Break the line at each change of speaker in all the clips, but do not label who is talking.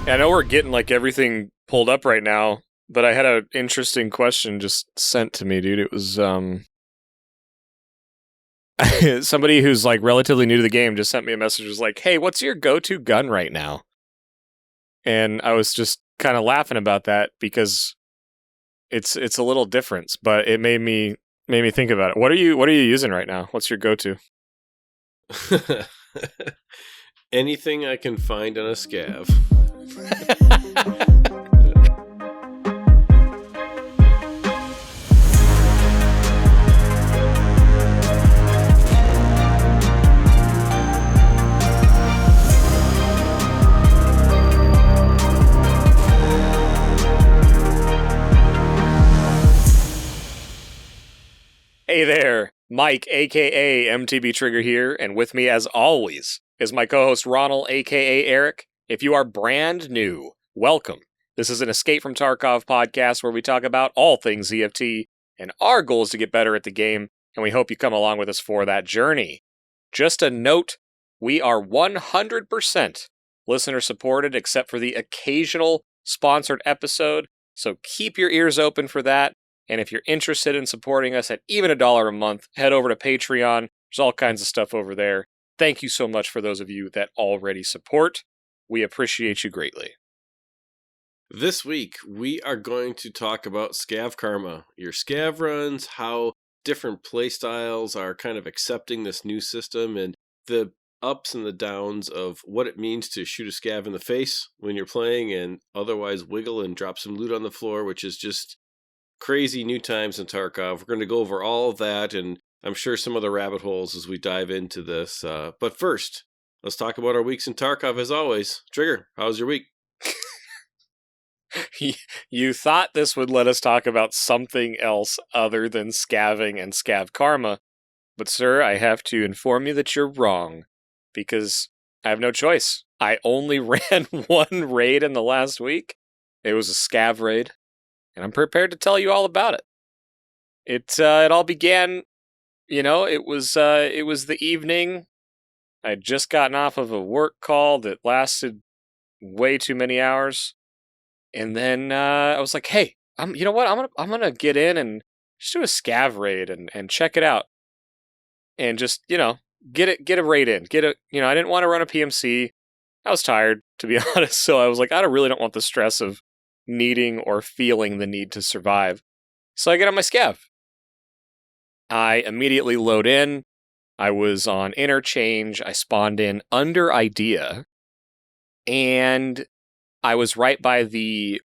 I know we're getting like everything pulled up right now, but I had an interesting question just sent to me, dude. It was somebody who's like relatively new to the game just sent me a message. Was like, "Hey, what's your go-to gun right now?" And I was just kind of laughing about that because it's a little different, but it made me think about it. What are you using right now? What's your go-to?
Anything I can find on a scav.
Hey there, Mike, aka MTBtrigger here, and with me as always is my co-host Ronal, aka Eric. If you are brand new, welcome. This is an Escape from Tarkov podcast where we talk about all things EFT, and our goal is to get better at the game, and we hope you come along with us for that journey. Just a note, we are 100% listener supported except for the occasional sponsored episode, so keep your ears open for that. And if you're interested in supporting us at even $1 a month, head over to Patreon. There's all kinds of stuff over there. Thank you so much for those of you that already support. We appreciate you greatly.
This week, we are going to talk about Scav Karma, your scav runs, how different playstyles are kind of accepting this new system, and the ups and the downs of what it means to shoot a scav in the face when you're playing and otherwise wiggle and drop some loot on the floor, which is just crazy new times in Tarkov. We're going to go over all of that, and I'm sure some other rabbit holes as we dive into this. But first, let's talk about our weeks in Tarkov as always. Trigger, how was your week?
You thought this would let us talk about something else other than scaving and Scav Karma, but sir, I have to inform you that you're wrong, because I have no choice. I only ran one raid in the last week. It was a scav raid. And I'm prepared to tell you all about it. It all began, it was the evening. I had just gotten off of a work call that lasted way too many hours, and then I was like, "Hey, you know what? I'm gonna get in and just do a scav raid and check it out, and just get a raid in. I didn't want to run a PMC. I was tired, to be honest, so I was like, I really don't want the stress of needing or feeling the need to survive. So I get on my scav. I immediately load in. I was on interchange. I spawned in under idea. And I was right by the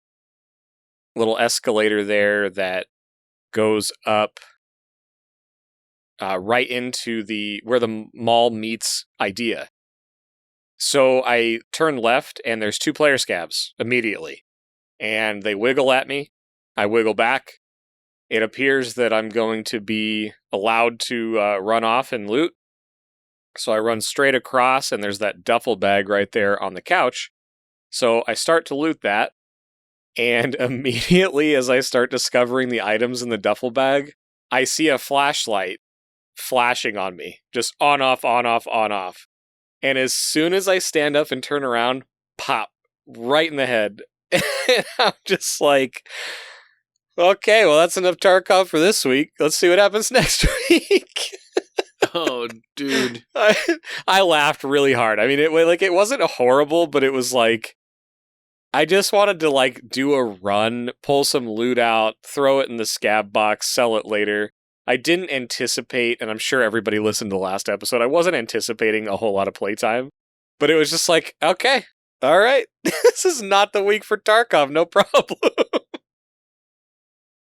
little escalator there that goes up right into where the mall meets idea. So I turn left and there's two player scavs immediately. And they wiggle at me. I wiggle back. It appears that I'm going to be allowed to run off and loot. So I run straight across, and there's that duffel bag right there on the couch. So I start to loot that, and immediately as I start discovering the items in the duffel bag, I see a flashlight flashing on me. Just on, off, on, off, on, off. And as soon as I stand up and turn around, pop, right in the head. And I'm just like, okay, well, that's enough Tarkov for this week. Let's see what happens next week.
Oh, dude.
I laughed really hard. I mean, it wasn't horrible, but it was like, I just wanted to do a run, pull some loot out, throw it in the scab box, sell it later. I didn't anticipate, and I'm sure everybody listened to the last episode, I wasn't anticipating a whole lot of playtime, but it was just like, okay. All right, this is not the week for Tarkov, no problem.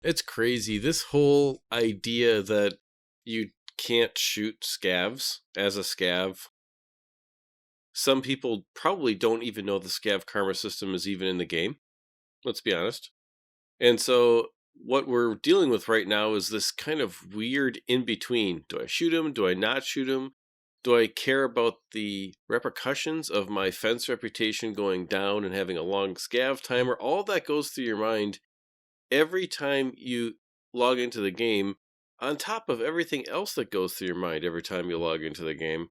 It's crazy. This whole idea that you can't shoot scavs as a scav. Some people probably don't even know the Scav Karma system is even in the game. Let's be honest. And so what we're dealing with right now is this kind of weird in-between. Do I shoot him? Do I not shoot him? Do I care about the repercussions of my fence reputation going down and having a long scav timer? All that goes through your mind every time you log into the game, on top of everything else that goes through your mind every time you log into the game.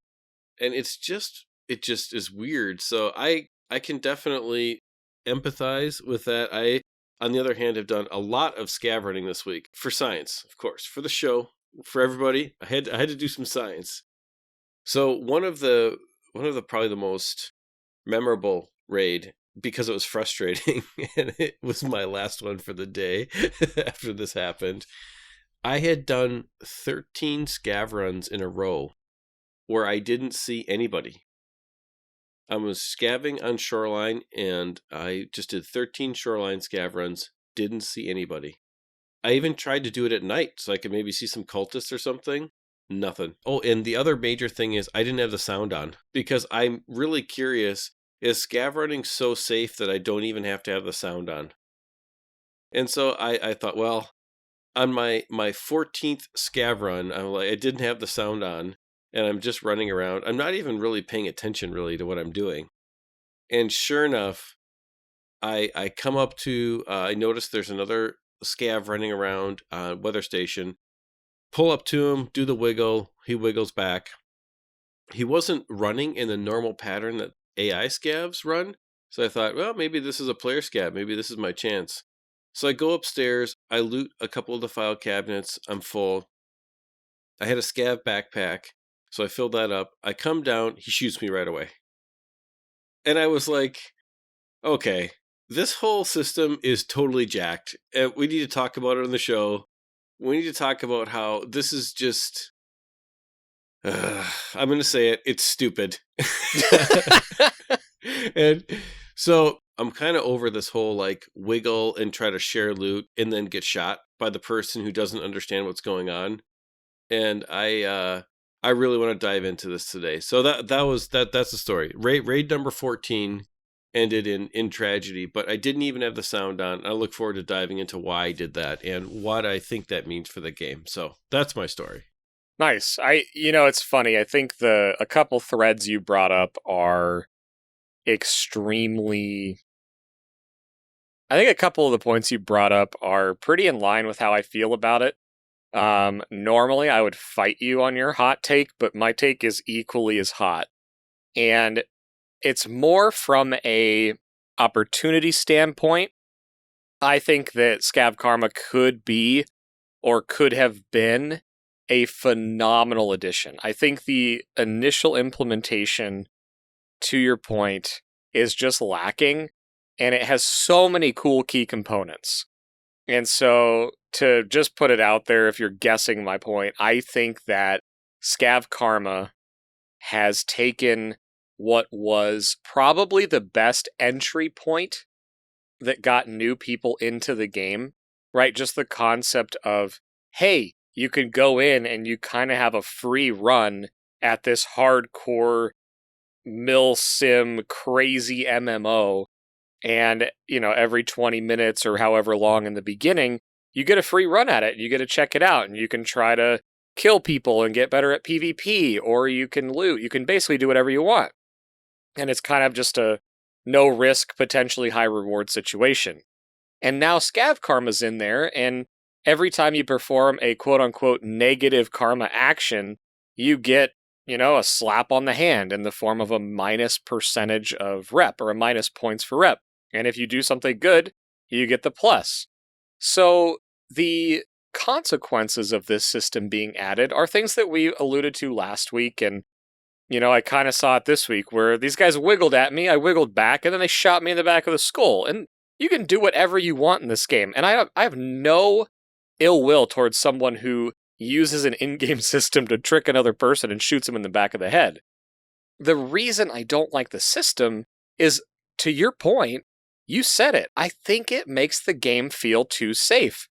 And it just is weird. So I can definitely empathize with that. I, on the other hand, have done a lot of scav running this week for science, of course, for the show, for everybody. I had to do some science. So one of the probably the most memorable raid, because it was frustrating and it was my last one for the day after this happened. I had done 13 scav runs in a row where I didn't see anybody. I was scaving on shoreline and I just did 13 shoreline scav runs, didn't see anybody. I even tried to do it at night so I could maybe see some cultists or something. Nothing. Oh, and the other major thing is I didn't have the sound on because I'm really curious, is scav running so safe that I don't even have to have the sound on? And so I thought, well, on my 14th scav run, I didn't have the sound on and I'm just running around. I'm not even really paying attention really to what I'm doing. And sure enough, I come up to, I noticed there's another scav running around weather station. Pull up to him, do the wiggle. He wiggles back. He wasn't running in the normal pattern that AI scavs run. So I thought, well, maybe this is a player scav. Maybe this is my chance. So I go upstairs. I loot a couple of the file cabinets. I'm full. I had a scav backpack. So I filled that up. I come down. He shoots me right away. And I was like, okay, this whole system is totally jacked. We need to talk about it on the show. We need to talk about how this is just, I'm going to say it, it's stupid. And so I'm kind of over this whole like wiggle and try to share loot and then get shot by the person who doesn't understand what's going on. And I really want to dive into this today. So that's the story. Raid number 14 ended in tragedy, but I didn't even have the sound on. I look forward to diving into why I did that and what I think that means for the game. So that's my story.
Nice. It's funny. I think a couple threads you brought up are extremely. I think a couple of the points you brought up are pretty in line with how I feel about it. Normally I would fight you on your hot take, but my take is equally as hot. And it's more from a opportunity standpoint. I think that Scav Karma could be or could have been a phenomenal addition. I think the initial implementation, to your point, is just lacking, and it has so many cool key components. And so, to just put it out there, if you're guessing my point, I think that Scav Karma has taken what was probably the best entry point that got new people into the game, right? Just the concept of, hey, you can go in and you kind of have a free run at this hardcore mil sim crazy MMO. And, every 20 minutes or however long in the beginning, you get a free run at it. You get to check it out and you can try to kill people and get better at PvP, or you can loot. You can basically do whatever you want. And it's kind of just a no risk, potentially high reward situation. And now Scav Karma's in there, and every time you perform a quote unquote negative karma action, you get, a slap on the hand in the form of a minus percentage of rep or a minus points for rep. And if you do something good, you get the plus. So the consequences of this system being added are things that we alluded to last week, and I kind of saw it this week where these guys wiggled at me, I wiggled back, and then they shot me in the back of the skull. And you can do whatever you want in this game. And I have no ill will towards someone who uses an in-game system to trick another person and shoots them in the back of the head. The reason I don't like the system is, to your point, you said it. I think it makes the game feel too safe.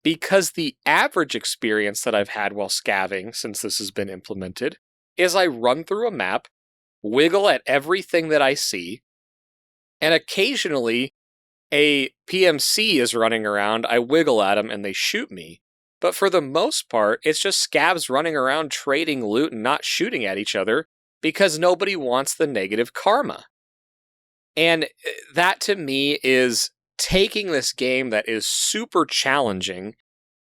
Because the average experience that I've had while scaving, since this has been implemented, is I run through a map, wiggle at everything that I see, and occasionally a PMC is running around, I wiggle at them and they shoot me. But for the most part, it's just scavs running around trading loot and not shooting at each other because nobody wants the negative karma. And that to me is taking this game that is super challenging,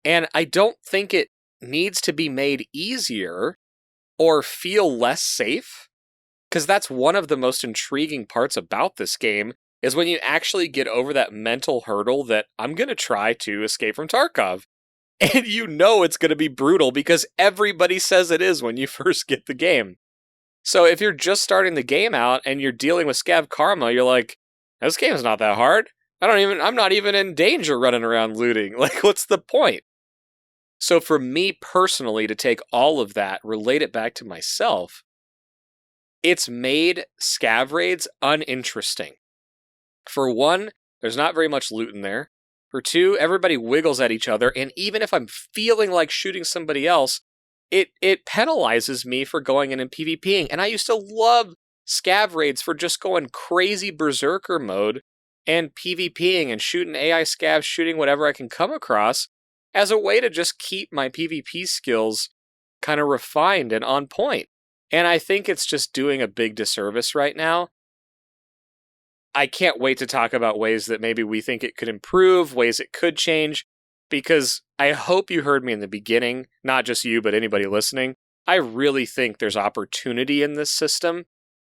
and I don't think it needs to be made easier or feel less safe, because that's one of the most intriguing parts about this game, is when you actually get over that mental hurdle that I'm going to try to escape from Tarkov. And you know it's going to be brutal because everybody says it is when you first get the game. So if you're just starting the game out and you're dealing with Scav Karma, you're like, this game's not that hard. I'm not even in danger running around looting. Like, what's the point? So for me personally, to take all of that, relate it back to myself, it's made scav raids uninteresting. For one, there's not very much loot in there. For two, everybody wiggles at each other, and even if I'm feeling like shooting somebody else, it penalizes me for going in and PvPing. And I used to love scav raids for just going crazy berserker mode and PvPing and shooting AI scavs, shooting whatever I can come across as a way to just keep my PvP skills kind of refined and on point. And I think it's just doing a big disservice right now. I can't wait to talk about ways that maybe we think it could improve, ways it could change, because I hope you heard me in the beginning, not just you, but anybody listening. I really think there's opportunity in this system.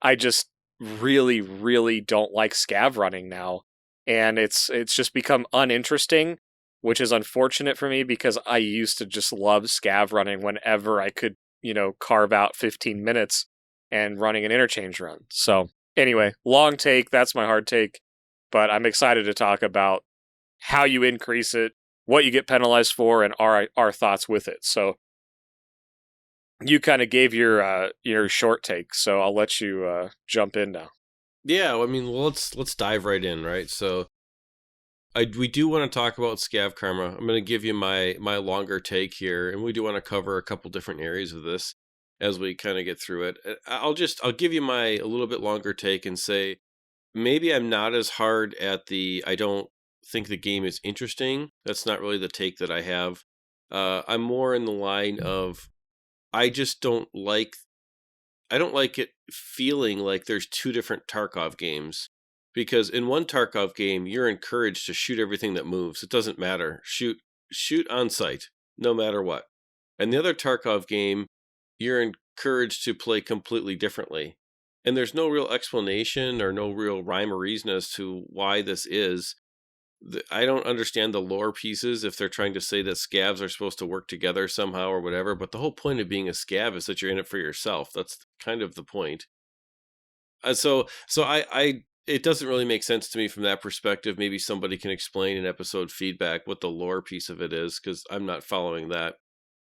I just really, really don't like scav running now. And it's just become uninteresting, which is unfortunate for me because I used to just love scav running whenever I could, carve out 15 minutes and running an interchange run. So anyway, long take, that's my hard take, but I'm excited to talk about how you increase it, what you get penalized for, and our thoughts with it. So you kind of gave your short take, so I'll let you jump in now.
Yeah, I mean, well, let's dive right in, right? So we do want to talk about Scav Karma. I'm going to give you my longer take here, and we do want to cover a couple different areas of this as we kind of get through it. I'll give you a little bit longer take and say maybe I'm not as hard at I don't think the game is interesting. That's not really the take that I have. I'm more in the line of I don't like it feeling like there's two different Tarkov games. Because in one Tarkov game, you're encouraged to shoot everything that moves. It doesn't matter. Shoot on sight, no matter what. And the other Tarkov game, you're encouraged to play completely differently. And there's no real explanation or no real rhyme or reason as to why this is. I don't understand the lore pieces if they're trying to say that scavs are supposed to work together somehow or whatever. But the whole point of being a scav is that you're in it for yourself. That's kind of the point. So it doesn't really make sense to me from that perspective. Maybe somebody can explain in episode feedback what the lore piece of it is, because I'm not following that.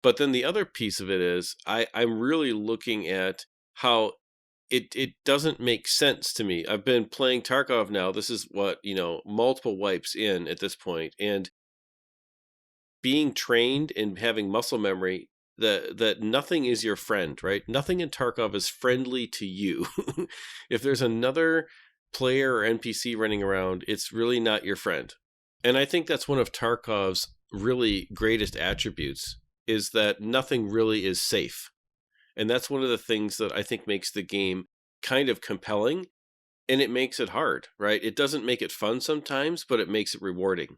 But then the other piece of it is I'm really looking at how it doesn't make sense to me. I've been playing Tarkov now. This is what, multiple wipes in at this point, and being trained and having muscle memory that nothing is your friend, right? Nothing in Tarkov is friendly to you. If there's another player or NPC running around, it's really not your friend. And I think that's one of Tarkov's really greatest attributes, is that nothing really is safe. And that's one of the things that I think makes the game kind of compelling, and it makes it hard, right? It doesn't make it fun sometimes, but it makes it rewarding.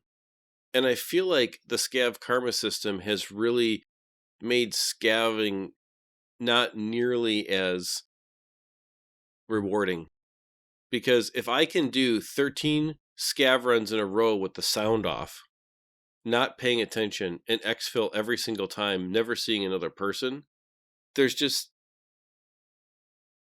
And I feel like the Scav Karma system has really made scaving not nearly as rewarding. Because if I can do 13 scav runs in a row with the sound off, not paying attention, and EXFIL every single time, never seeing another person, there's just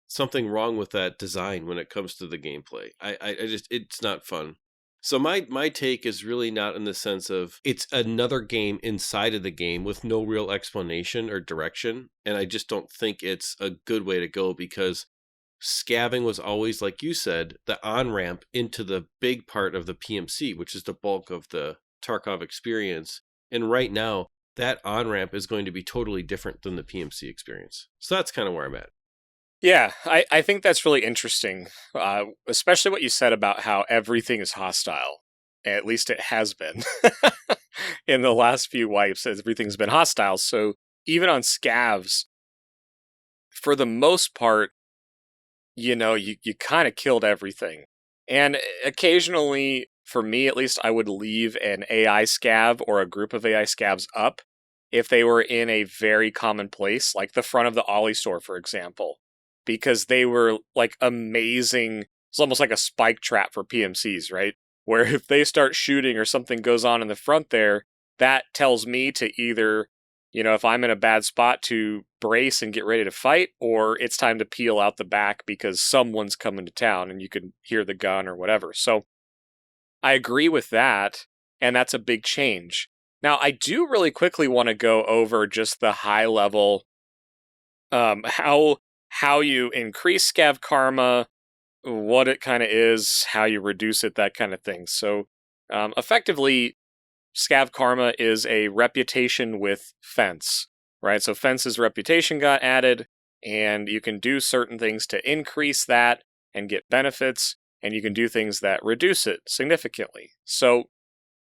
something wrong with that design when it comes to the gameplay. It's not fun. So my take is really not in the sense of it's another game inside of the game with no real explanation or direction. And I just don't think it's a good way to go, because scaving was always, like you said, the on-ramp into the big part of the PMC, which is the bulk of the Tarkov experience. And right now, that on-ramp is going to be totally different than the PMC experience. So that's kind of where I'm at.
Yeah, I think that's really interesting, especially what you said about how everything is hostile. At least it has been. In the last few wipes, everything's been hostile. So even on scavs, for the most part, you kind of killed everything. And occasionally, for me at least, I would leave an AI scav or a group of AI scavs up if they were in a very common place, like the front of the Ollie store, for example, because they were like amazing it's almost like a spike trap for PMCs, right? Where if they start shooting or something goes on in the front there, that tells me to either, if I'm in a bad spot, to brace and get ready to fight, or it's time to peel out the back because someone's coming to town and you can hear the gun or whatever. So I agree with that, and that's a big change. Now, I do really quickly want to go over just the high level, how you increase Scav Karma, what it kind of is, how you reduce it, that kind of thing. So, effectively, Scav Karma is a reputation with fence, right? So Fence's reputation got added, and you can do certain things to increase that and get benefits, and you can do things that reduce it significantly. So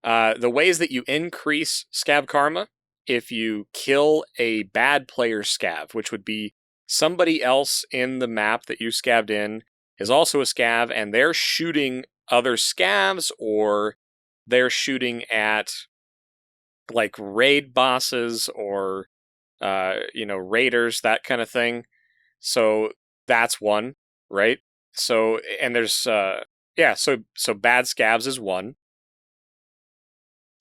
the ways that you increase Scav Karma, if you kill a bad player Scav, which would be somebody else in the map that you scavved in, is also a Scav, and they're shooting other Scavs, or they're shooting at like raid bosses or raiders, that kind of thing. So that's one, right? So, and there's so bad Scavs is one.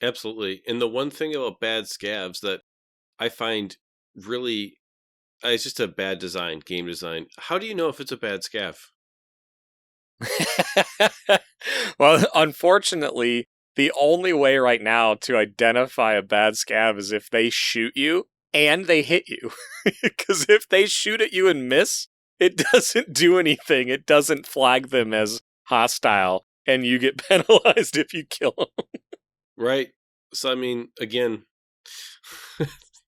Absolutely. And the one thing about bad scavs that I find really, it's just a bad design, game design. How do you know if it's a bad scav?
Well, unfortunately, the only way right now to identify a bad Scav is if they shoot you and they hit you. Because if they shoot at you and miss, it doesn't do anything. It doesn't flag them as hostile, and you get penalized if you kill them.
Right. So, I mean, again,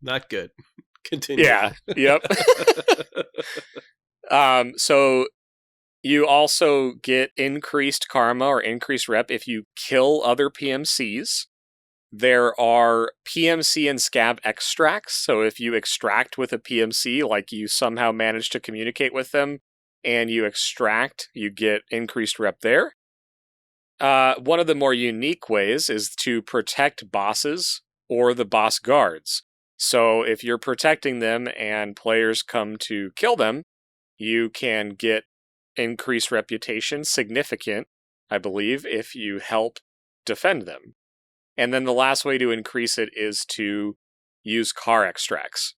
not good. Continue.
Yeah. Yep. So you also get increased karma or increased rep if you kill other PMCs. There are PMC and Scav extracts. So if you extract with a PMC, like you somehow manage to communicate with them and you extract, you get increased rep there. One of the more unique ways is to protect bosses or the boss guards. So if you're protecting them and players come to kill them, you can get increased reputation, significant, I believe, if you help defend them. And then the last way to increase it is to use car extracts.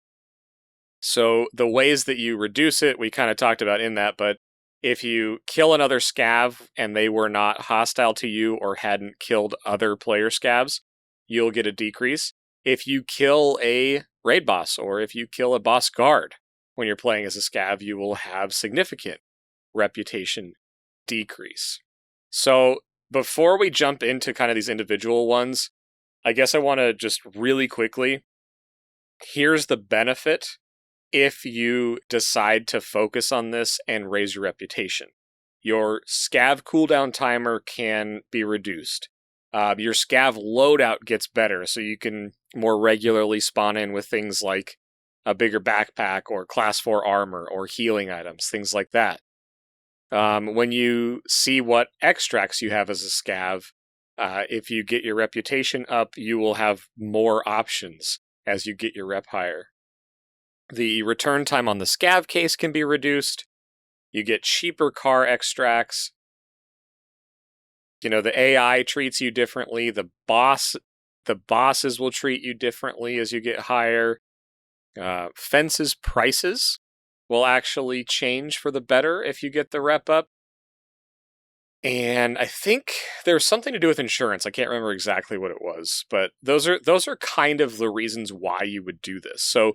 So the ways that you reduce it, we kind of talked about in that, but if you kill another Scav and they were not hostile to you or hadn't killed other player Scavs, you'll get a decrease. If you kill a raid boss or if you kill a boss guard when you're playing as a Scav, you will have significant reputation decrease. So before we jump into kind of these individual ones, I guess I want to just really quickly, here's the benefit if you decide to focus on this and raise your reputation. Your Scav cooldown timer can be reduced. Your Scav loadout gets better, so you can more regularly spawn in with things like a bigger backpack or class 4 armor or healing items, things like that. When you see what extracts you have as a Scav, if you get your reputation up, you will have more options as you get your rep higher. The return time on the Scav case can be reduced. You get cheaper car extracts. The AI treats you differently. The bosses will treat you differently as you get higher. Fences prices will actually change for the better if you get the rep up. And I think there's something to do with insurance. I can't remember exactly what it was, but those are kind of the reasons why you would do this. So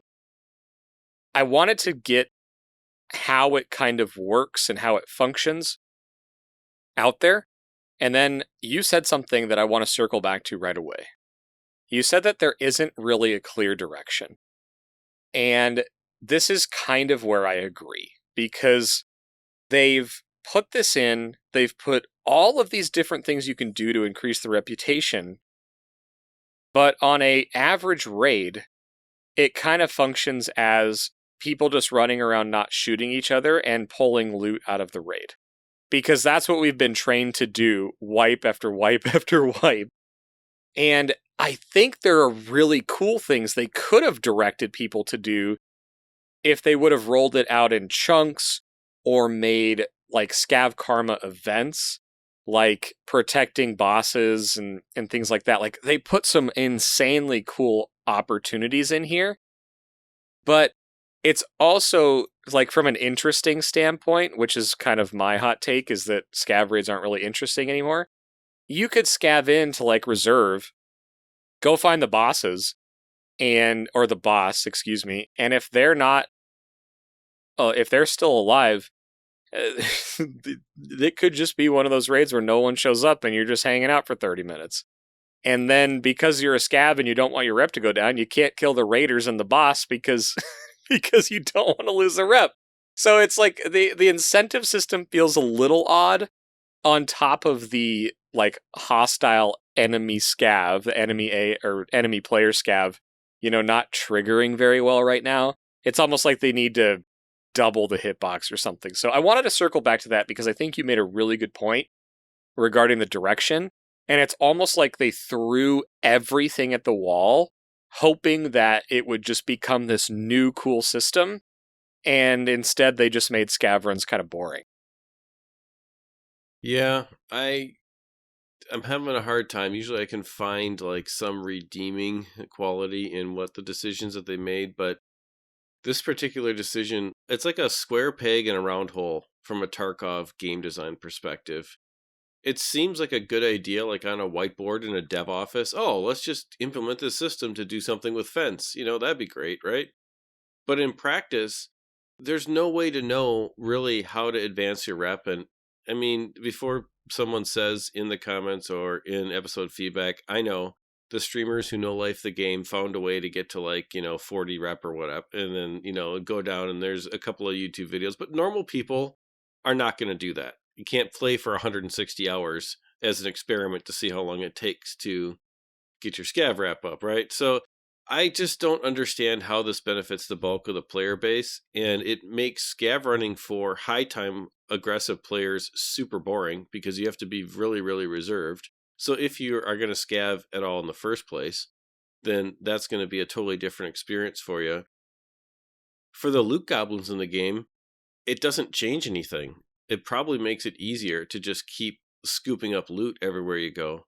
I wanted to get how it kind of works and how it functions out there. And then you said something that I want to circle back to right away. You said that there isn't really a clear direction. And this is kind of where I agree, because they've put this in, they've put all of these different things you can do to increase the reputation, but on a average raid, it kind of functions as people just running around not shooting each other and pulling loot out of the raid. Because that's what we've been trained to do, wipe after wipe after wipe. And I think there are really cool things they could have directed people to do if they would have rolled it out in chunks or made like Scav Karma events, like protecting bosses and things like that. Like they put some insanely cool opportunities in here, but it's also like from an interesting standpoint, which is kind of my hot take, is that scav raids aren't really interesting anymore. You could scav into like reserve, go find the bosses or the boss, excuse me, and if they're not, if they're still alive, it could just be one of those raids where no one shows up and you're just hanging out for 30 minutes. And then because you're a scav and you don't want your rep to go down, you can't kill the raiders and the boss because because you don't want to lose a rep. So it's like the incentive system feels a little odd on top of the like hostile enemy scav, the enemy player scav, not triggering very well right now. It's almost like they need to double the hitbox or something. So I wanted to circle back to that because I think you made a really good point regarding the direction. And it's almost like they threw everything at the wall, hoping that it would just become this new cool system. And instead, they just made scav runs kind of boring.
Yeah, I'm having a hard time. Usually I can find like some redeeming quality in what the decisions that they made, but this particular decision, it's like a square peg in a round hole from a Tarkov game design perspective. It seems like a good idea, like on a whiteboard in a dev office. Oh, let's just implement this system to do something with fence. That'd be great, right? But in practice, there's no way to know really how to advance your rep. And I mean, before someone says in the comments or in episode feedback, I know the streamers who know life the game found a way to get to like 40 rep or whatever, and then go down, and there's a couple of YouTube videos, but normal people are not going to do that. You can't play for 160 hours as an experiment to see how long it takes to get your scav wrap up, right? So I just don't understand how this benefits the bulk of the player base, and it makes scav running for high time aggressive players super boring because you have to be really, really reserved. So if you are going to scav at all in the first place, then that's going to be a totally different experience for you. For the loot goblins in the game, it doesn't change anything. It probably makes it easier to just keep scooping up loot everywhere you go.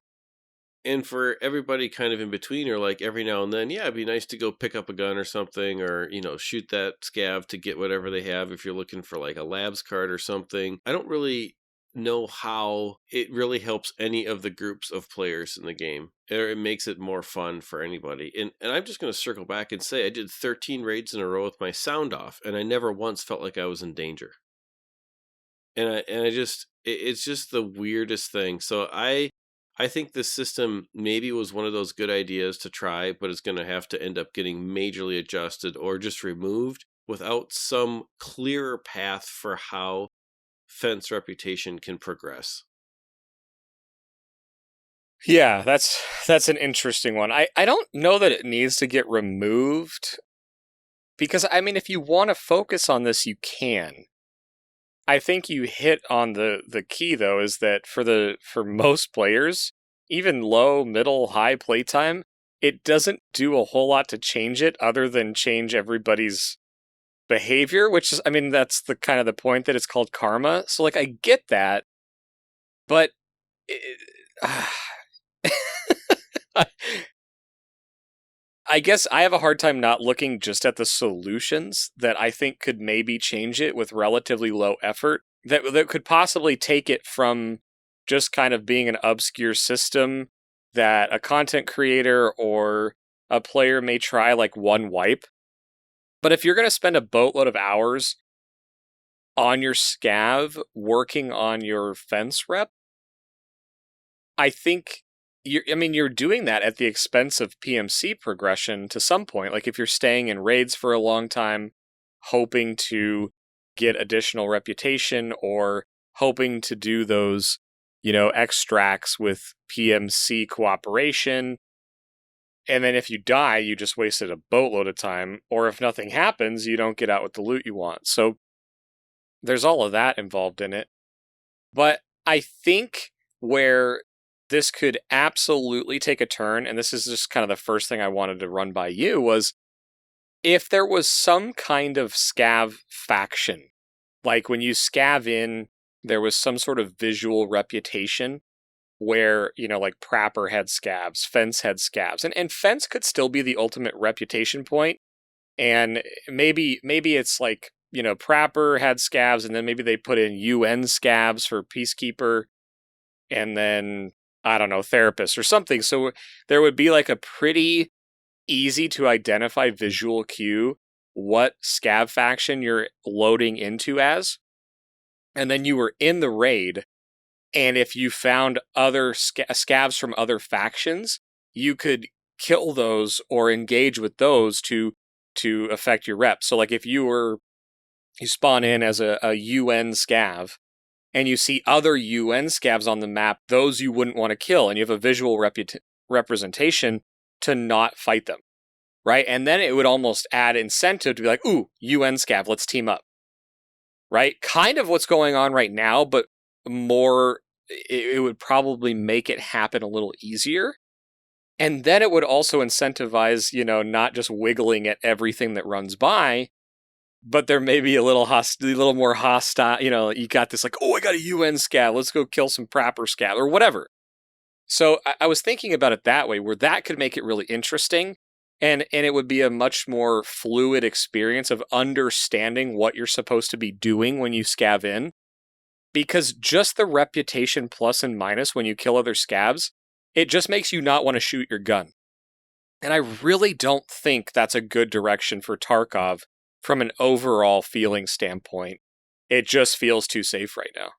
And for everybody kind of in between, or like every now and then, yeah, it'd be nice to go pick up a gun or something, or, shoot that scav to get whatever they have if you're looking for like a labs card or something. I don't really know how it really helps any of the groups of players in the game, or it makes it more fun for anybody. And I'm just going to circle back and say I did 13 raids in a row with my sound off, and I never once felt like I was in danger. And it's just the weirdest thing. So I think this system maybe was one of those good ideas to try, but it's going to have to end up getting majorly adjusted or just removed without some clearer path for how fence reputation can progress.
Yeah, that's an interesting one. I don't know that it needs to get removed because, I mean, if you want to focus on this, you can. I think you hit on the key, though, is that for most players, even low, middle, high playtime, it doesn't do a whole lot to change it other than change everybody's behavior, which is, I mean, that's the kind of the point that it's called karma. So, like, I get that, but I guess I have a hard time not looking just at the solutions that I think could maybe change it with relatively low effort, that could possibly take it from just kind of being an obscure system that a content creator or a player may try like one wipe. But if you're going to spend a boatload of hours on your scav working on your fence rep, I think you're doing that at the expense of PMC progression to some point. Like if you're staying in raids for a long time, hoping to get additional reputation or hoping to do those, extracts with PMC cooperation. And then if you die, you just wasted a boatload of time. Or if nothing happens, you don't get out with the loot you want. So there's all of that involved in it. But I think where this could absolutely take a turn, and this is just kind of the first thing I wanted to run by you, was if there was some kind of scav faction. Like when you scav in, there was some sort of visual reputation where, like Prapor had scavs, Fence had scavs, and Fence could still be the ultimate reputation point. And maybe it's like, Prapor had scavs, and then maybe they put in UN scavs for Peacekeeper, and then, I don't know, Therapist or something. So there would be like a pretty easy to identify visual cue what scav faction you're loading into as. And then you were in the raid, and if you found other scavs from other factions, you could kill those or engage with those to affect your rep. So like if you spawn in as a UN scav and you see other UN scavs on the map, those you wouldn't want to kill, and you have a visual representation to not fight them, right? And then it would almost add incentive to be like, ooh, UN scav, let's team up, right? Kind of what's going on right now, but more, it would probably make it happen a little easier. And then it would also incentivize, not just wiggling at everything that runs by, but there may be a little more hostile, you got this like, oh, I got a UN scav, let's go kill some Prapor scav or whatever. So I was thinking about it that way, where that could make it really interesting. And it would be a much more fluid experience of understanding what you're supposed to be doing when you scav in. Because just the reputation plus and minus when you kill other scavs, it just makes you not want to shoot your gun. And I really don't think that's a good direction for Tarkov from an overall feeling standpoint. It just feels too safe right now.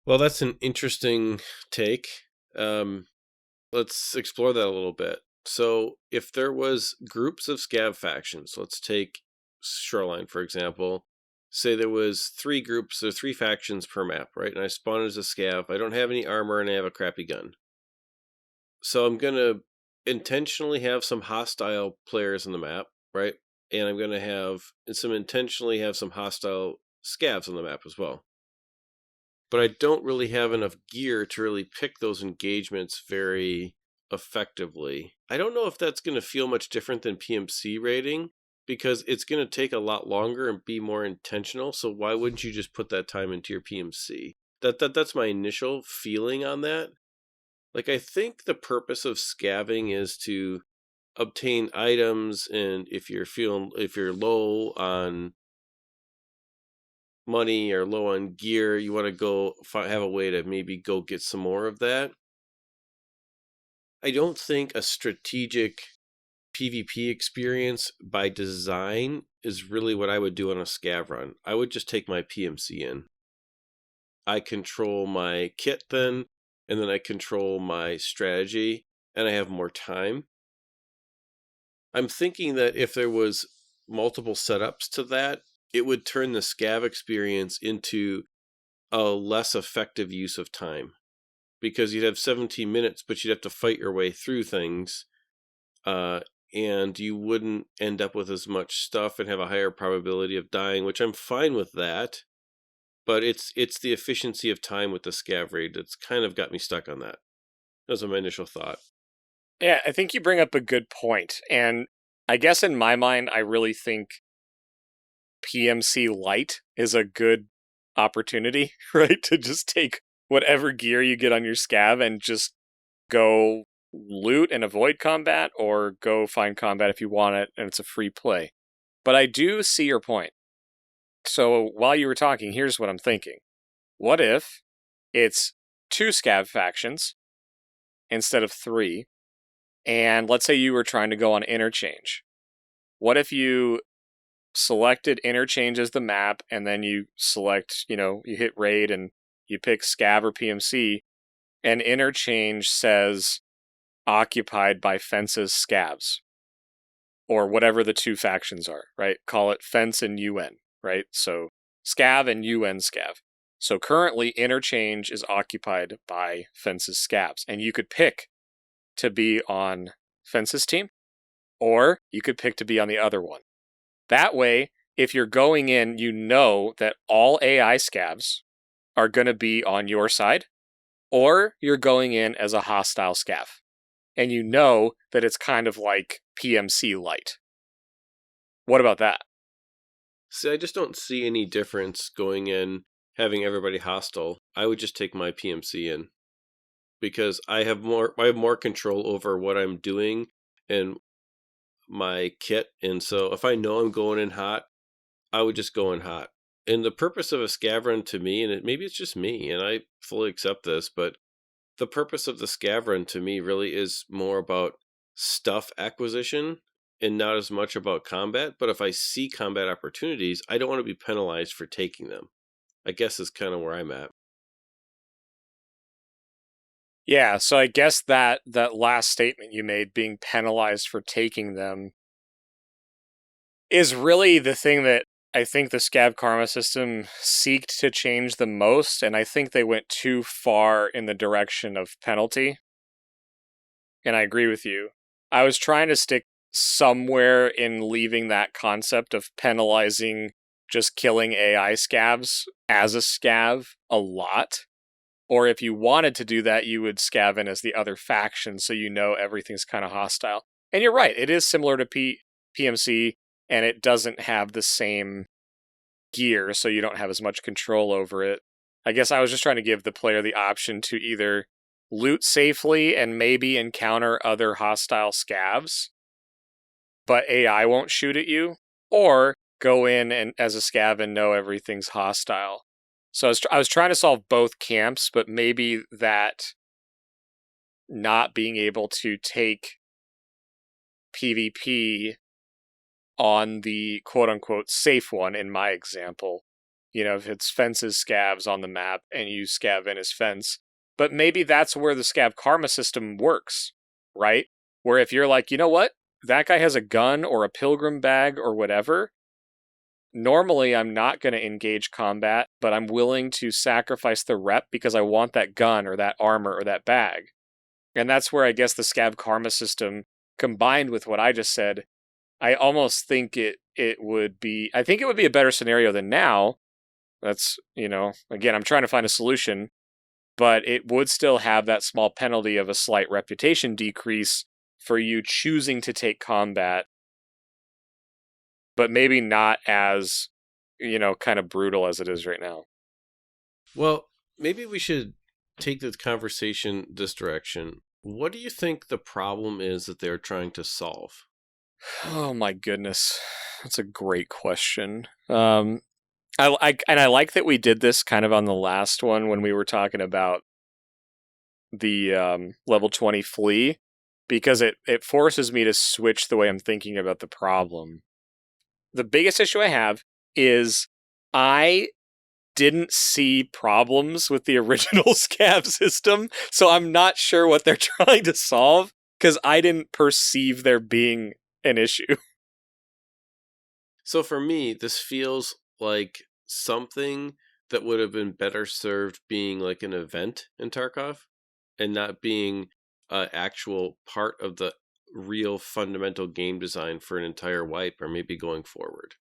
Well, that's an interesting take. Let's explore that a little bit. So if there was groups of scav factions, let's take Shoreline, for example. Say there was 3 groups or 3 factions per map, right? And I spawn as a scav. I don't have any armor and I have a crappy gun. So I'm going to intentionally have some hostile players on the map, right? And I'm going to intentionally have some hostile scavs on the map as well. But I don't really have enough gear to really pick those engagements very effectively. I don't know if that's going to feel much different than PMC raiding, because it's going to take a lot longer and be more intentional. So why wouldn't you just put that time into your PMC? That's my initial feeling on that. Like, I think the purpose of scaving is to obtain items, and if you're low on money or low on gear, you want to go have a way to maybe go get some more of that. I don't think a strategic PvP experience by design is really what I would do on a scav run. I would just take my PMC in. I control my kit then, and then I control my strategy, and I have more time. I'm thinking that if there was multiple setups to that, it would turn the scav experience into a less effective use of time. Because you'd have 17 minutes, but you'd have to fight your way through things, and you wouldn't end up with as much stuff and have a higher probability of dying, which I'm fine with that. But it's the efficiency of time with the scav raid that's kind of got me stuck on that. That was my initial thought.
Yeah, I think you bring up a good point. And I guess in my mind, I really think PMC Lite is a good opportunity, right? To just take whatever gear you get on your scav and just go loot and avoid combat, or go find combat if you want it, and it's a free play. But I do see your point. So while you were talking, here's what I'm thinking. What if it's 2 scav factions instead of 3, and let's say you were trying to go on interchange? What if you selected interchange as the map, and then you select, you hit raid and you pick scav or PMC, and interchange says occupied by Fence's scavs, or whatever the 2 factions are, right? Call it Fence and UN, right? So scav and UN scav. So currently interchange is occupied by Fence's scavs, and you could pick to be on Fence's team, or you could pick to be on the other one. That way, if you're going in, you know that all AI scavs are going to be on your side, or you're going in as a hostile scav, and you know that it's kind of like PMC Lite. What about that?
See, I just don't see any difference going in having everybody hostile, I would just take my PMC in, because I have more control over what I'm doing and my kit. And so if I know I'm going in hot, I would just go in hot. And the purpose of a scav run to me, and maybe it's just me, and I fully accept this, but the purpose of the scav run to me really is more about stuff acquisition and not as much about combat. But if I see combat opportunities, I don't want to be penalized for taking them, I guess is kind of where I'm at.
Yeah, so I guess that last statement you made, being penalized for taking them, is really the thing that I think the Scav Karma system seeked to change the most, and I think they went too far in the direction of penalty. And I agree with you. I was trying to stick somewhere in leaving that concept of penalizing just killing AI scavs as a scav a lot. Or if you wanted to do that, you would scav in as the other faction, so you know everything's kind of hostile. And you're right, it is similar to PMC, and it doesn't have the same gear, so you don't have as much control over it. I guess I was just trying to give the player the option to either loot safely and maybe encounter other hostile scavs, but AI won't shoot at you, or go in and as a scav and know everything's hostile. So I was trying to solve both camps, but maybe that not being able to take PvP on the quote-unquote safe one, in my example, if it's fences scavs on the map and you scav in as fence, but maybe that's where the Scav Karma system works, right? Where if you're like, you know what, that guy has a gun or a pilgrim bag or whatever, normally I'm not going to engage combat, but I'm willing to sacrifice the rep because I want that gun or that armor or that bag. And that's where I guess the Scav Karma system, combined with what I just said, I almost think it would be a better scenario than now. That's, again, I'm trying to find a solution, but it would still have that small penalty of a slight reputation decrease for you choosing to take combat, but maybe not as, kind of brutal as it is right now.
Well, maybe we should take the conversation this direction. What do you think the problem is that they're trying to solve?
Oh my goodness, that's a great question. I like that we did this kind of on the last one when we were talking about the level 20 flea, because it forces me to switch the way I'm thinking about the problem. The biggest issue I have is I didn't see problems with the original scav system, so I'm not sure what they're trying to solve, because I didn't perceive there being an issue.
So for me, this feels like something that would have been better served being like an event in Tarkov and not being an actual part of the real fundamental game design for an entire wipe, or maybe going forward.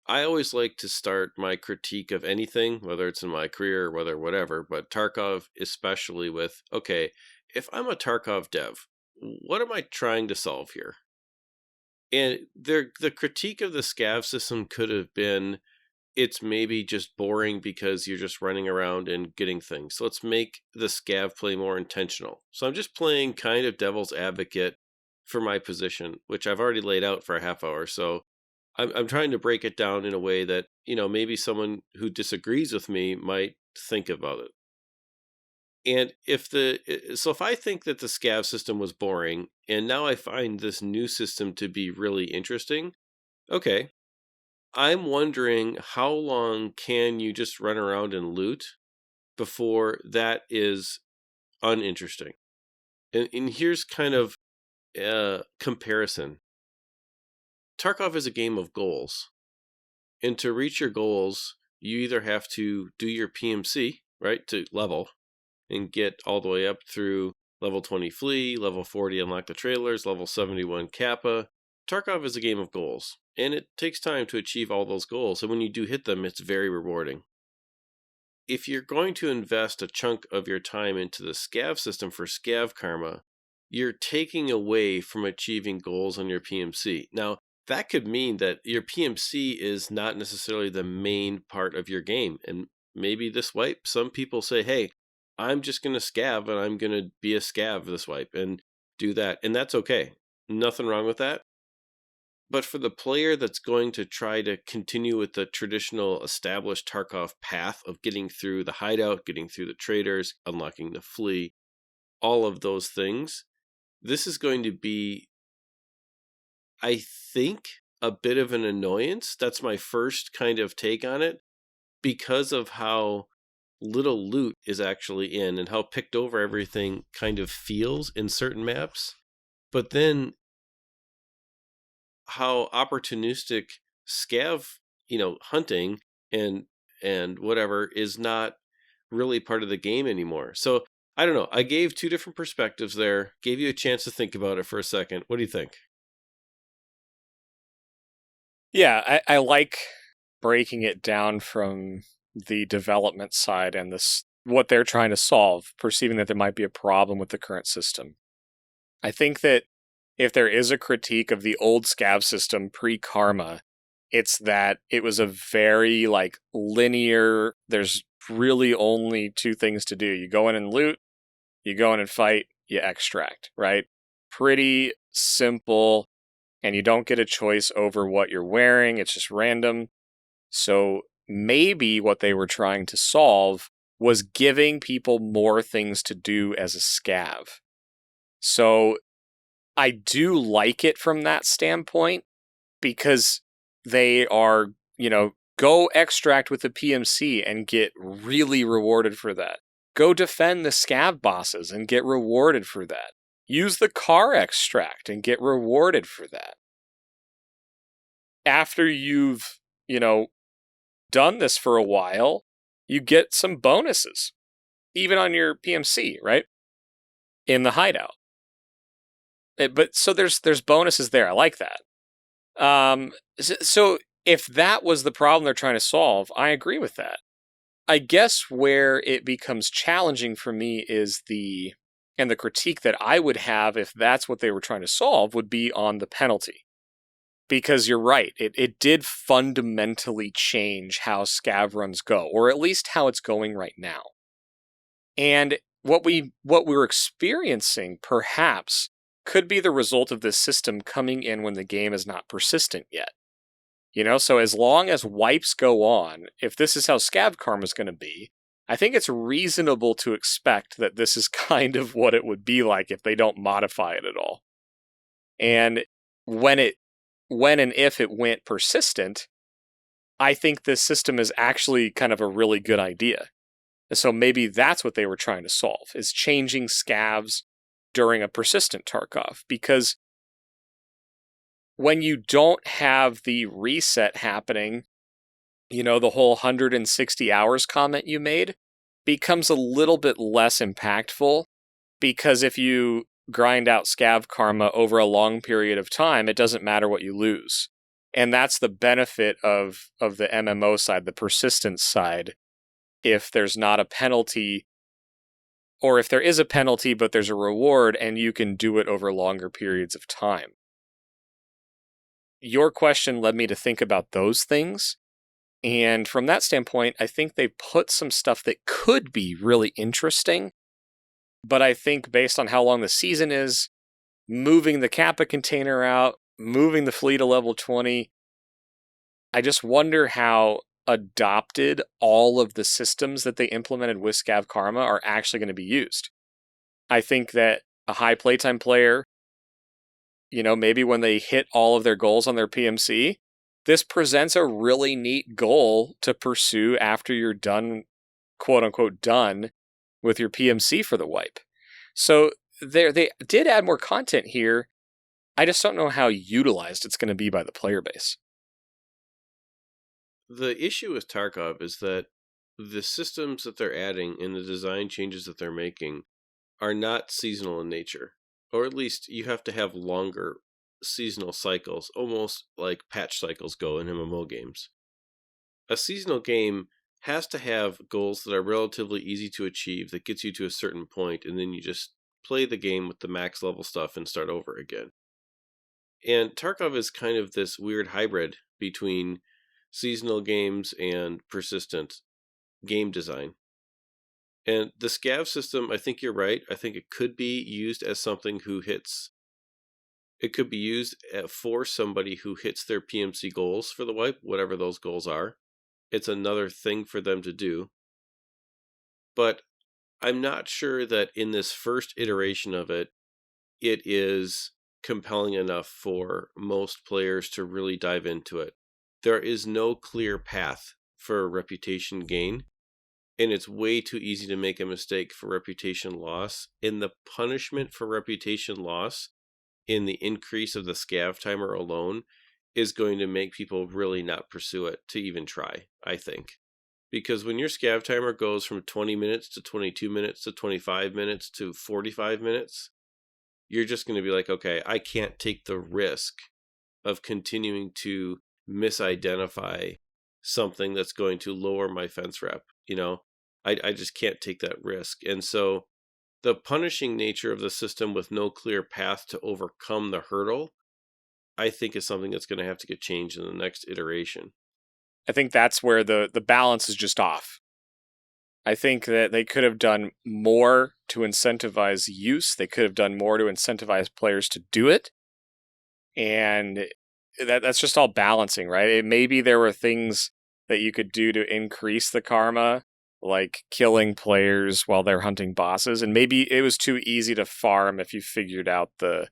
I always like to start my critique of anything, whether it's in my career or whatever, but Tarkov especially with, okay, if I'm a Tarkov dev, what am I trying to solve here? And the critique of the scav system could have been, it's maybe just boring because you're just running around and getting things. So let's make the scav play more intentional. So I'm just playing kind of devil's advocate for my position, which I've already laid out for a half hour. So I'm trying to break it down in a way that, maybe someone who disagrees with me might think about it. And if I think that the scav system was boring, and now I find this new system to be really interesting, okay, I'm wondering how long can you just run around and loot before that is uninteresting? And here's kind of a comparison. Tarkov is a game of goals. And to reach your goals, you either have to do your PMC, right, to level, and get all the way up through level 20 Flea, level 40 unlock the trailers, level 71 Kappa. Tarkov is a game of goals, and it takes time to achieve all those goals, and when you do hit them, it's very rewarding. If you're going to invest a chunk of your time into the scav system for Scav Karma, you're taking away from achieving goals on your PMC. Now, that could mean that your PMC is not necessarily the main part of your game, and maybe this wipe, some people say, hey, I'm just going to scav and I'm going to be a scav this wipe and do that. And that's okay. Nothing wrong with that. But for the player that's going to try to continue with the traditional established Tarkov path of getting through the hideout, getting through the traders, unlocking the flea, all of those things, this is going to be, I think, a bit of an annoyance. That's my first kind of take on it, because of how little loot is actually in and how picked over everything kind of feels in certain maps. But then how opportunistic scav, hunting and whatever is not really part of the game anymore. So I don't know. I gave two different perspectives there, gave you a chance to think about it for a second. What do you think?
Yeah, I like breaking it down from the development side and what they're trying to solve, perceiving that there might be a problem with the current system. I think that if there is a critique of the old scav system pre-Karma, it's that it was a very linear, there's really only two things to do. You go in and loot, you go in and fight, you extract, right? Pretty simple, and you don't get a choice over what you're wearing. It's just random. So maybe what they were trying to solve was giving people more things to do as a scav. So I do like it from that standpoint, because they are, go extract with the PMC and get really rewarded for that. Go defend the scav bosses and get rewarded for that. Use the car extract and get rewarded for that. After you've, done this for a while, you get some bonuses, even on your PMC, right? In the hideout. But so there's bonuses there. I like that. So if that was the problem they're trying to solve, I agree with that. I guess where it becomes challenging for me is the critique that I would have if that's what they were trying to solve would be on the penalty. Because you're right, it did fundamentally change how scav runs go, or at least how it's going right now. And what we're experiencing, perhaps, could be the result of this system coming in when the game is not persistent yet. So as long as wipes go on, if this is how Scav Karma is going to be, I think it's reasonable to expect that this is kind of what it would be like if they don't modify it at all. And when and if it went persistent, I think this system is actually kind of a really good idea. So maybe that's what they were trying to solve, is changing scavs during a persistent Tarkov. Because when you don't have the reset happening, the whole 160 hours comment you made becomes a little bit less impactful, because if you grind out Scav Karma over a long period of time, it doesn't matter what you lose. And that's the benefit of the MMO side, the persistence side. If there's not a penalty, or if there is a penalty but there's a reward and you can do it over longer periods of time. Your question led me to think about those things. And from that standpoint, I think they put some stuff that could be really interesting. But I think based on how long the season is, moving the Kappa container out, moving the fleet to level 20, I just wonder how adopted all of the systems that they implemented with Scav Karma are actually going to be used. I think that a high playtime player, maybe when they hit all of their goals on their PMC, this presents a really neat goal to pursue after you're done, quote unquote, done with your PMC for the wipe. So they did add more content here. I just don't know how utilized it's going to be by the player base.
The issue with Tarkov is that the systems that they're adding and the design changes that they're making are not seasonal in nature. Or at least you have to have longer seasonal cycles, almost like patch cycles go in MMO games. A seasonal game has to have goals that are relatively easy to achieve, that gets you to a certain point, and then you just play the game with the max level stuff and start over again. And Tarkov is kind of this weird hybrid between seasonal games and persistent. game design. And the scav system, I think you're right. I think it could be used as something who hits. It could be used for somebody who hits their PMC goals for the wipe, whatever those goals are. It's another thing for them to do. But I'm not sure that in this first iteration of it, it is compelling enough for most players to really dive into it. There is no clear path for reputation gain, and it's way too easy to make a mistake for reputation loss. And the punishment for reputation loss in the increase of the scav timer alone is going to make people really not pursue it to even try, I think. Because when your scav timer goes from 20 minutes to 22 minutes to 25 minutes to 45 minutes, you're just going to be like, okay, I can't take the risk of continuing to misidentify something that's going to lower my fence rep. I just can't take that risk. And so the punishing nature of the system with no clear path to overcome the hurdle, I think is something that's going to have to get changed in the next iteration.
I think that's where the balance is just off. I think that they could have done more to incentivize use. They could have done more to incentivize players to do it. And that's just all balancing, right? Maybe there were things that you could do to increase the karma, like killing players while they're hunting bosses. And maybe it was too easy to farm if you figured out the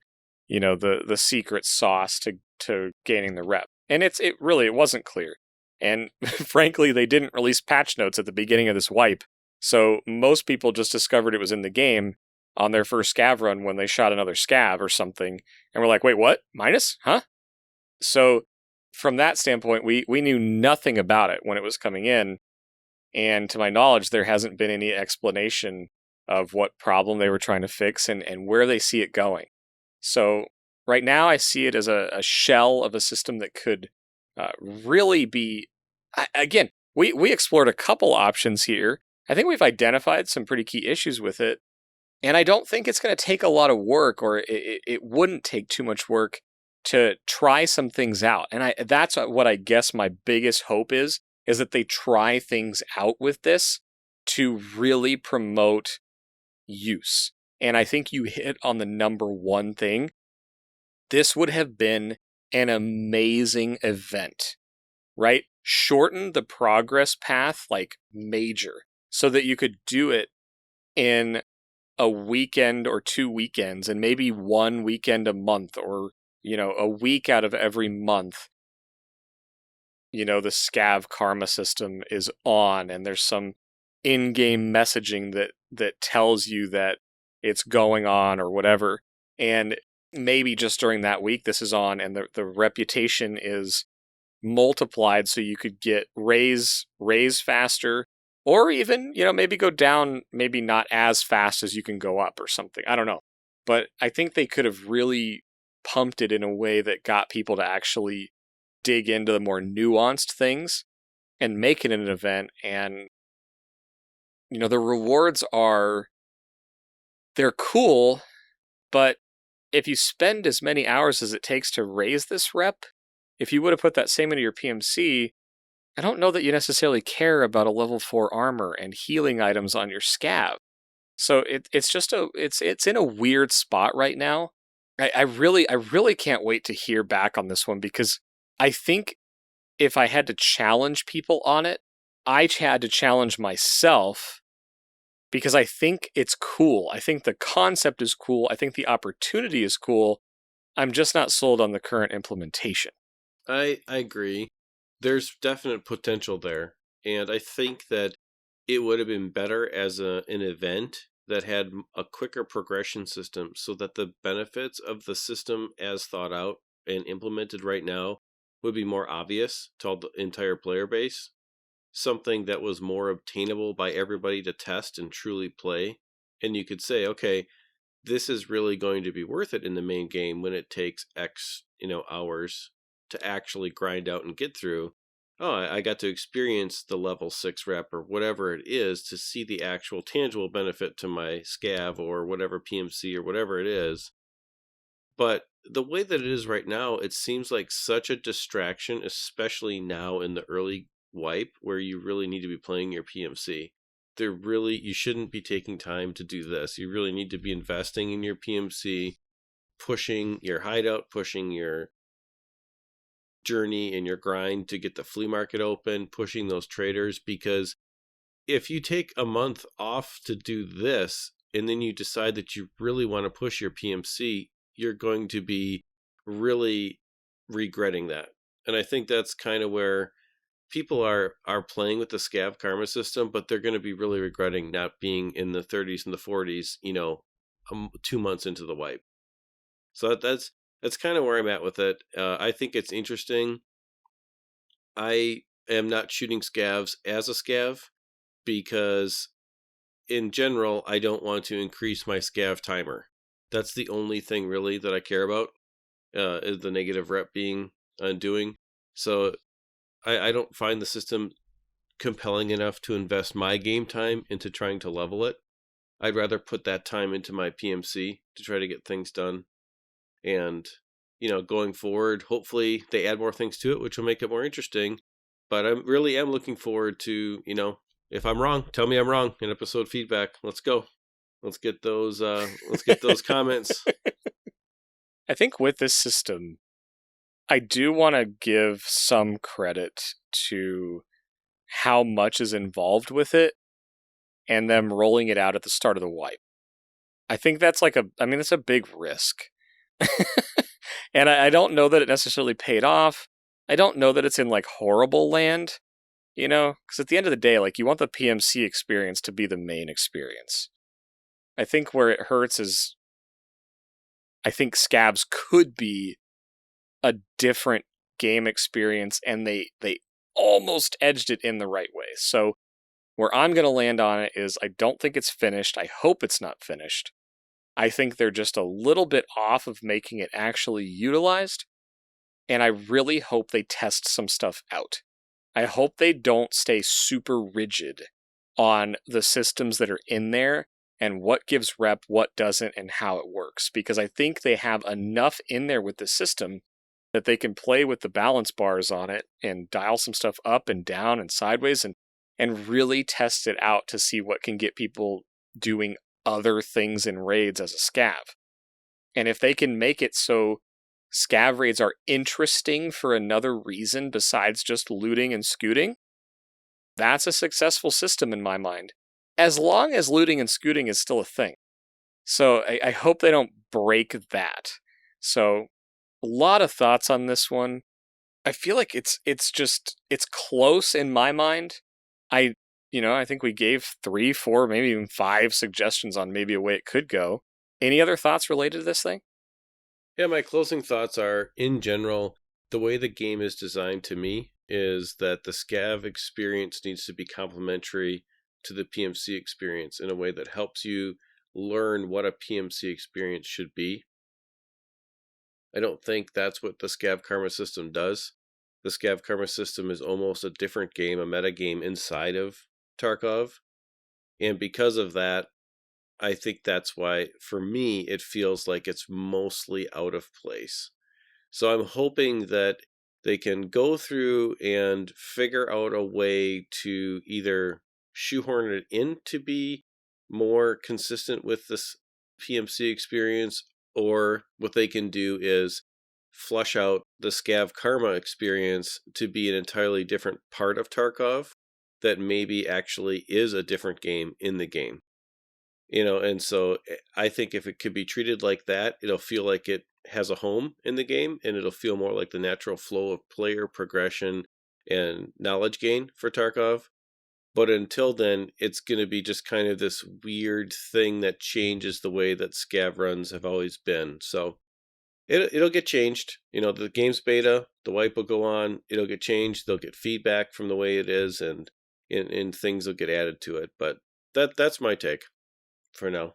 secret sauce to gaining the rep. And it wasn't clear. And frankly, they didn't release patch notes at the beginning of this wipe. So most people just discovered it was in the game on their first scav run when they shot another scav or something. And we're like, wait, what? Minus? Huh? So from that standpoint, we knew nothing about it when it was coming in. And to my knowledge, there hasn't been any explanation of what problem they were trying to fix and where they see it going. So right now, I see it as a shell of a system that could really be... Again, we explored a couple options here. I think we've identified some pretty key issues with it. And I don't think it's going to take a lot of work, or it wouldn't take too much work to try some things out. And that's what I guess my biggest hope is that they try things out with this to really promote use. And I think you hit on the number one thing. This would have been an amazing event, right? Shorten the progress path like major so that you could do it in a weekend or 2 weekends and maybe 1 weekend a month, or a week out of every month. The Scav Karma system is on, and there's some in-game messaging that tells you that it's going on or whatever. And maybe just during that week this is on, and the reputation is multiplied so you could get raise faster, or even, maybe go down, maybe not as fast as you can go up or something. I don't know. But I think they could have really pumped it in a way that got people to actually dig into the more nuanced things and make it an event. And, the rewards they're cool, but if you spend as many hours as it takes to raise this rep, if you would have put that same into your PMC, I don't know that you necessarily care about a level 4 armor and healing items on your scav. So it's in a weird spot right now. I really can't wait to hear back on this one, because I think if I had to challenge people on it, I had to challenge myself, because I think it's cool. I think the concept is cool. I think the opportunity is cool. I'm just not sold on the current implementation.
I agree. There's definite potential there. And I think that it would have been better as an event that had a quicker progression system, so that the benefits of the system as thought out and implemented right now would be more obvious to the entire player base. Something that was more obtainable by everybody to test and truly play. And you could say, okay, this is really going to be worth it in the main game when it takes X, hours to actually grind out and get through. Oh, I got to experience the level 6 rep or whatever it is to see the actual tangible benefit to my scav or whatever PMC or whatever it is. But the way that it is right now, it seems like such a distraction, especially now in the early wipe where you really need to be playing your PMC. You shouldn't be taking time to do this. You really need to be investing in your PMC, pushing your hideout, pushing your journey and your grind to get the flea market open, pushing those traders, because if you take a month off to do this and then you decide that you really want to push your PMC, you're going to be really regretting that. And I think that's kind of where people are playing with the Scav Karma system, but they're going to be really regretting not being in the 30s and the 40s, 2 months into the wipe. So that's kind of where I'm at with it. I think it's interesting. I am not shooting scavs as a scav because in general, I don't want to increase my scav timer. That's the only thing really that I care about, is the negative rep being undoing. So I don't find the system compelling enough to invest my game time into trying to level it. I'd rather put that time into my PMC to try to get things done. And, going forward, hopefully they add more things to it, which will make it more interesting. But I really am looking forward to, if I'm wrong, tell me I'm wrong in episode feedback. Let's go. Let's get those comments.
I think with this system, I do want to give some credit to how much is involved with it and them rolling it out at the start of the wipe. I think that's it's a big risk. And I don't know that it necessarily paid off. I don't know that it's in horrible land, because at the end of the day, you want the PMC experience to be the main experience. I think where it hurts is I think scavs could be a different game experience, and they almost edged it in the right way. So where I'm going to land on it is I don't think it's finished. I hope it's not finished. I think they're just a little bit off of making it actually utilized, and I really hope they test some stuff out. I hope they don't stay super rigid on the systems that are in there and what gives rep, what doesn't, and how it works, because I think they have enough in there with the system that they can play with the balance bars on it and dial some stuff up and down and sideways and really test it out to see what can get people doing other things in raids as a scav. And if they can make it so scav raids are interesting for another reason besides just looting and scooting, that's a successful system in my mind, as long as looting and scooting is still a thing. So I hope they don't break that. So a lot of thoughts on this one. I feel like it's close in my mind. I think we gave 3, 4, maybe even 5 suggestions on maybe a way it could go. Any other thoughts related to this thing?
Yeah, my closing thoughts are, in general, the way the game is designed to me is that the scav experience needs to be complementary to the PMC experience in a way that helps you learn what a PMC experience should be. I don't think that's what the Scav Karma system does. The Scav Karma system is almost a different game, a meta game inside of Tarkov. And because of that, I think that's why, for me, it feels like it's mostly out of place. So I'm hoping that they can go through and figure out a way to either shoehorn it in to be more consistent with this PMC experience, or what they can do is flush out the Scav Karma experience to be an entirely different part of Tarkov that maybe actually is a different game in the game. And so I think if it could be treated like that, it'll feel like it has a home in the game, and it'll feel more like the natural flow of player progression and knowledge gain for Tarkov. But until then, it's going to be just kind of this weird thing that changes the way that scav runs have always been. So it'll get changed. The game's beta, the wipe will go on, it'll get changed, they'll get feedback from the way it is, and things will get added to it. But that's my take for now.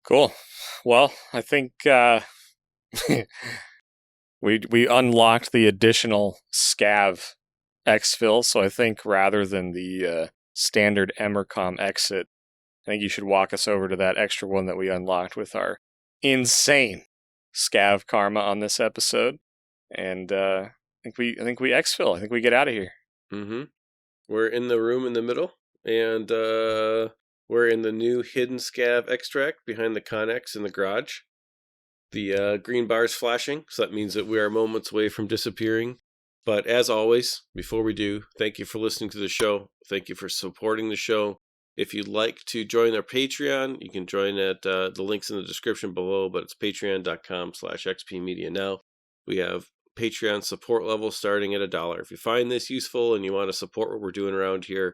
Cool. Well, I think we unlocked the additional scav EXFIL, so I think rather than the standard Emercom exit, I think you should walk us over to that extra one that we unlocked with our insane Scav Karma on this episode. And I think we exfil. I think we get out of here.
Mm-hmm. We're in the room in the middle, and we're in the new hidden scav extract behind the Connex in the garage. The green bar is flashing, so that means that we are moments away from disappearing. But as always, before we do, thank you for listening to the show. Thank you for supporting the show. If you'd like to join our Patreon, you can join at the links in the description below, but it's patreon.com/XPMediaNow. We have Patreon support levels starting at $1. If you find this useful and you want to support what we're doing around here,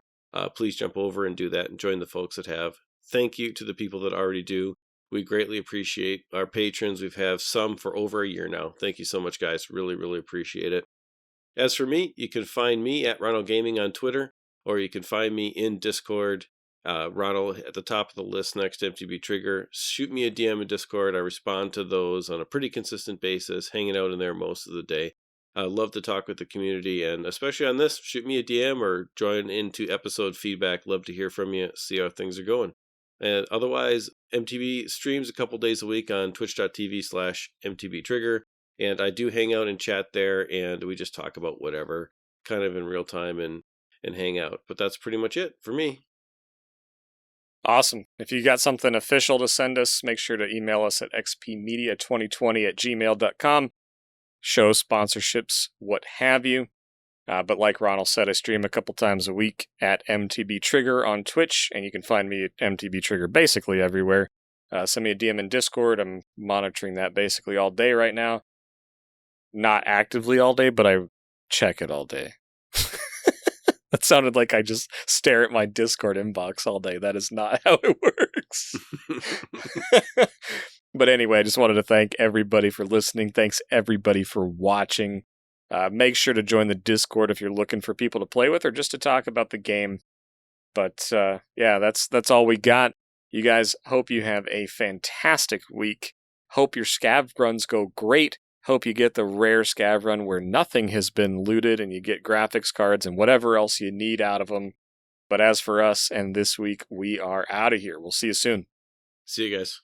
please jump over and do that and join the folks that have. Thank you to the people that already do. We greatly appreciate our patrons. We've had some for over a year now. Thank you so much, guys. Really, really appreciate it. As for me, you can find me at Ronal Gaming on Twitter, or you can find me in Discord. Ronal at the top of the list next to MTBtrigger. Shoot me a DM in Discord. I respond to those on a pretty consistent basis, hanging out in there most of the day. I love to talk with the community, and especially on this, shoot me a DM or join into episode feedback. Love to hear from you, see how things are going. And otherwise, MTB streams a couple days a week on twitch.tv/MTBtrigger. And I do hang out and chat there, and we just talk about whatever, kind of in real time and hang out. But that's pretty much it for me.
Awesome. If you got something official to send us, make sure to email us at xpmedia2020@gmail.com. Show sponsorships, what have you. But like Ronal said, I stream a couple times a week at MTBtrigger on Twitch, and you can find me at MTBtrigger basically everywhere. Send me a DM in Discord. I'm monitoring that basically all day right now. Not actively all day, but I check it all day. That sounded like I just stare at my Discord inbox all day. That is not how it works. But anyway, I just wanted to thank everybody for listening. Thanks everybody for watching. Make sure to join the Discord if you're looking for people to play with or just to talk about the game. But yeah, that's all we got. You guys, hope you have a fantastic week. Hope your scav runs go great. Hope you get the rare scav run where nothing has been looted and you get graphics cards and whatever else you need out of them. But as for us and this week, we are out of here. We'll see you soon.
See you guys.